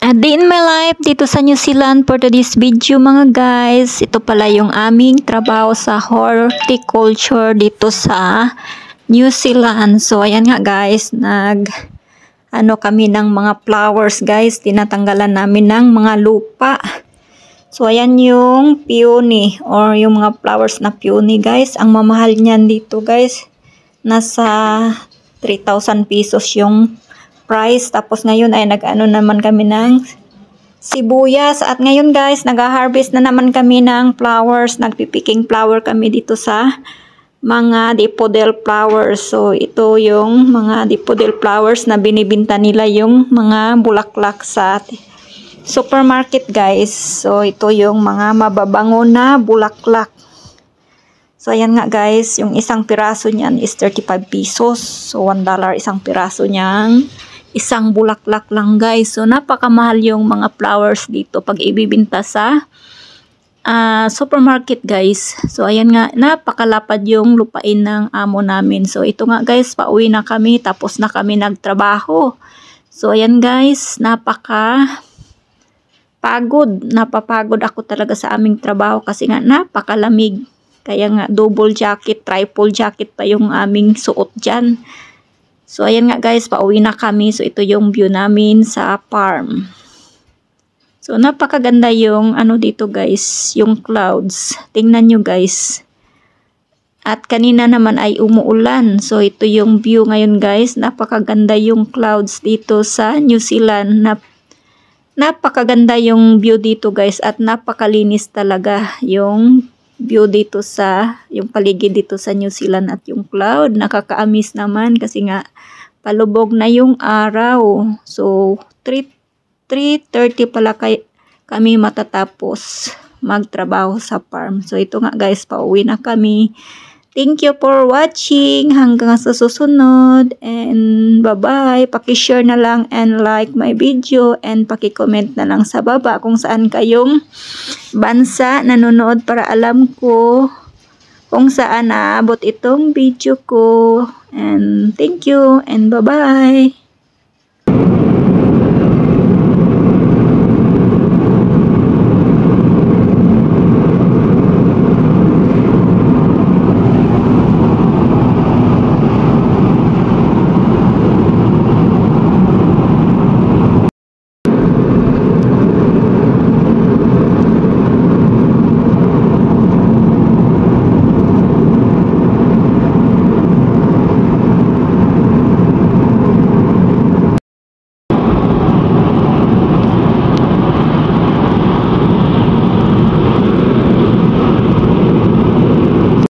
A day in my life dito sa New Zealand for today's video mga guys. Ito pala yung aming trabaho sa horticulture dito sa New Zealand. So ayan nga guys, kami ng mga flowers guys. Tinatanggalan namin ng mga lupa. So ayan yung peony or yung mga flowers na peony guys. Ang mamahal niyan dito guys. Nasa 3,000 pesos yung price. Tapos ngayon ay nag-ano naman kami ng sibuyas. At ngayon guys, nag-harvest na naman kami ng flowers. Nagpipiking flower kami dito sa mga daffodil flowers. So ito yung mga daffodil flowers na binibinta nila yung mga bulaklak sa supermarket guys. So ito yung mga mababango na bulaklak. So ayan nga guys, yung isang piraso niyan is 35 pesos. So $1 isang piraso niyang isang bulaklak lang guys. So napakamahal yung mga flowers dito pag ibibinta sa supermarket guys. So ayan nga, napakalapad yung lupain ng amo namin. So ito nga guys, pauwi na kami, tapos na kami nagtrabaho. So ayan guys, napapagod ako talaga sa aming trabaho kasi nga napakalamig. Kaya nga double jacket, triple jacket pa yung aming suot dyan. So ayan nga guys, pauwi na kami. So ito yung view namin sa farm. So napakaganda yung dito guys, yung clouds. Tingnan nyo guys. At kanina naman ay umuulan. So ito yung view ngayon guys. Napakaganda yung clouds dito sa New Zealand. Napakaganda yung view dito guys. At napakalinis talaga yung view dito sa, yung paligid dito sa New Zealand at yung cloud. Nakaka-amaze naman kasi nga palubog na yung araw. So 3:30 pala kami matatapos magtrabaho sa farm. So ito nga guys, pauwi na kami. Thank you for watching. Hanggang sa susunod. And bye-bye. Paki-share na lang and like my video. And paki-comment na lang sa baba kung saan kayong bansa nanonood para alam ko kung saan naabot itong video ko. And thank you and bye-bye.